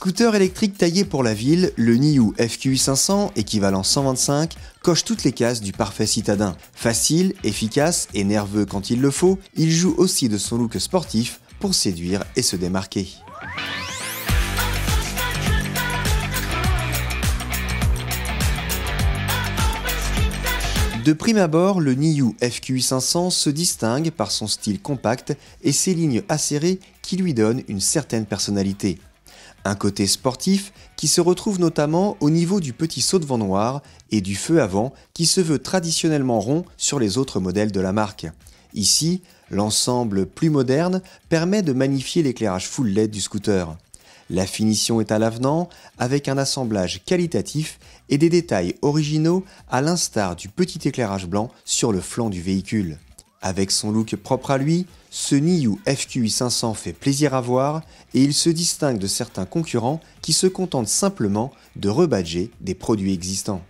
Scooter électrique taillé pour la ville, le Niu FQi 500, équivalent 125, coche toutes les cases du parfait citadin. Facile, efficace et nerveux quand il le faut, il joue aussi de son look sportif pour séduire et se démarquer. De prime abord, le Niu FQi 500 se distingue par son style compact et ses lignes acérées qui lui donnent une certaine personnalité. Un côté sportif qui se retrouve notamment au niveau du petit saut de vent noir et du feu avant qui se veut traditionnellement rond sur les autres modèles de la marque. Ici, l'ensemble plus moderne permet de magnifier l'éclairage full LED du scooter. La finition est à l'avenant avec un assemblage qualitatif et des détails originaux à l'instar du petit éclairage blanc sur le flanc du véhicule. Avec son look propre à lui, ce Niu FQi 500 fait plaisir à voir et il se distingue de certains concurrents qui se contentent simplement de rebadger des produits existants.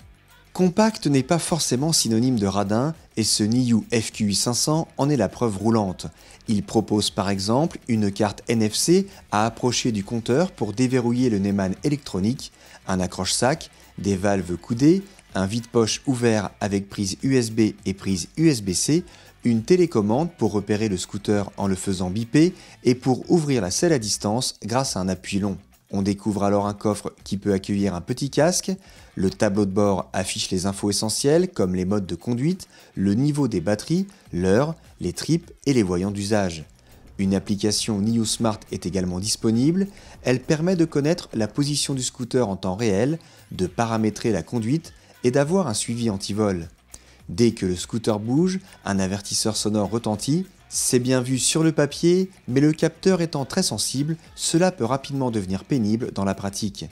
Compact n'est pas forcément synonyme de radin et ce Niu FQi 500 en est la preuve roulante. Il propose par exemple une carte NFC à approcher du compteur pour déverrouiller le Neumann électronique, un accroche-sac, des valves coudées, un vide-poche ouvert avec prise USB et prise USB-C, une télécommande pour repérer le scooter en le faisant biper et pour ouvrir la selle à distance grâce à un appui long. On découvre alors un coffre qui peut accueillir un petit casque, le tableau de bord affiche les infos essentielles comme les modes de conduite, le niveau des batteries, l'heure, les trips et les voyants d'usage. Une application Niu Smart est également disponible, elle permet de connaître la position du scooter en temps réel, de paramétrer la conduite et d'avoir un suivi anti-vol. Dès que le scooter bouge, un avertisseur sonore retentit. C'est bien vu sur le papier, mais le capteur étant très sensible, cela peut rapidement devenir pénible dans la pratique.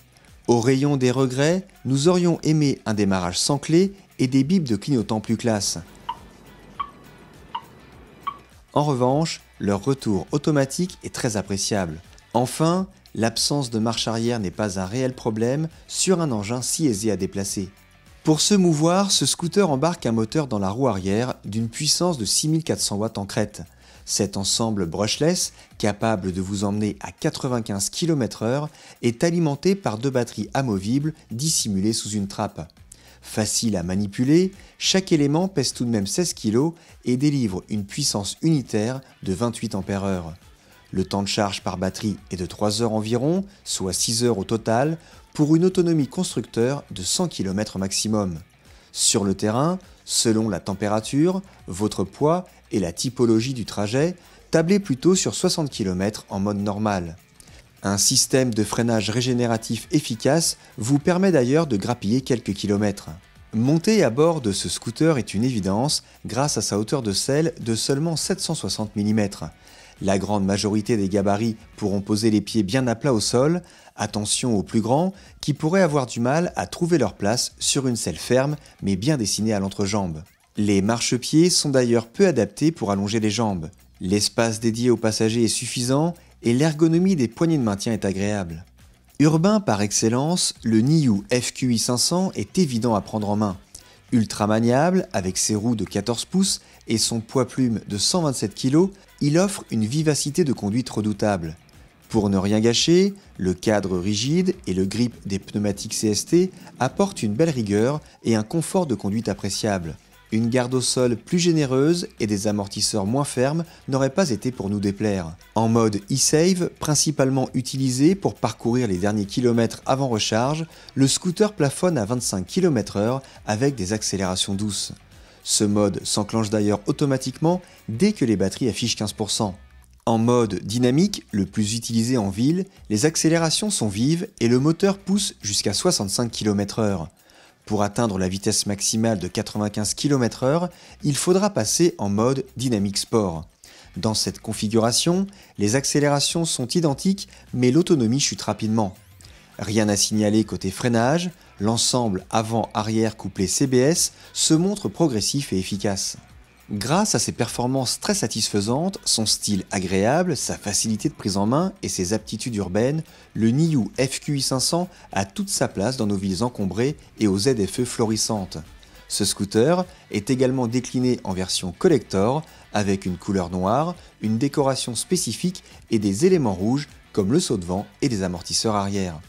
Au rayon des regrets, nous aurions aimé un démarrage sans clé et des bips de clignotants plus classe. En revanche, leur retour automatique est très appréciable. Enfin, l'absence de marche arrière n'est pas un réel problème sur un engin si aisé à déplacer. Pour se mouvoir, ce scooter embarque un moteur dans la roue arrière d'une puissance de 6400 watts en crête. Cet ensemble brushless, capable de vous emmener à 95 km/h, est alimenté par deux batteries amovibles dissimulées sous une trappe. Facile à manipuler, chaque élément pèse tout de même 16 kg et délivre une puissance unitaire de 28 ampères-heure. Le temps de charge par batterie est de 3 heures environ, soit 6 heures au total, pour une autonomie constructeur de 100 km maximum. Sur le terrain, selon la température, votre poids et la typologie du trajet, tablez plutôt sur 60 km en mode normal. Un système de freinage régénératif efficace vous permet d'ailleurs de grappiller quelques kilomètres. Monter à bord de ce scooter est une évidence grâce à sa hauteur de selle de seulement 760 mm. La grande majorité des gabarits pourront poser les pieds bien à plat au sol, attention aux plus grands qui pourraient avoir du mal à trouver leur place sur une selle ferme mais bien dessinée à l'entrejambe. Les marchepieds sont d'ailleurs peu adaptés pour allonger les jambes. L'espace dédié aux passagers est suffisant et l'ergonomie des poignées de maintien est agréable. Urbain par excellence, le Niu FQi 500 est évident à prendre en main. Ultra maniable, avec ses roues de 14 pouces et son poids plume de 127 kg, il offre une vivacité de conduite redoutable. Pour ne rien gâcher, le cadre rigide et le grip des pneumatiques CST apportent une belle rigueur et un confort de conduite appréciable. Une garde au sol plus généreuse et des amortisseurs moins fermes n'auraient pas été pour nous déplaire. En mode e-save, principalement utilisé pour parcourir les derniers kilomètres avant recharge, le scooter plafonne à 25 km/h avec des accélérations douces. Ce mode s'enclenche d'ailleurs automatiquement dès que les batteries affichent 15%. En mode dynamique, le plus utilisé en ville, les accélérations sont vives et le moteur pousse jusqu'à 65 km/h. Pour atteindre la vitesse maximale de 95 km/h, il faudra passer en mode dynamique sport. Dans cette configuration, les accélérations sont identiques mais l'autonomie chute rapidement. Rien à signaler côté freinage, l'ensemble avant-arrière couplé CBS se montre progressif et efficace. Grâce à ses performances très satisfaisantes, son style agréable, sa facilité de prise en main et ses aptitudes urbaines, le Niu FQi 500 a toute sa place dans nos villes encombrées et aux ZFE florissantes. Ce scooter est également décliné en version collector avec une couleur noire, une décoration spécifique et des éléments rouges comme le saut de vent et des amortisseurs arrière.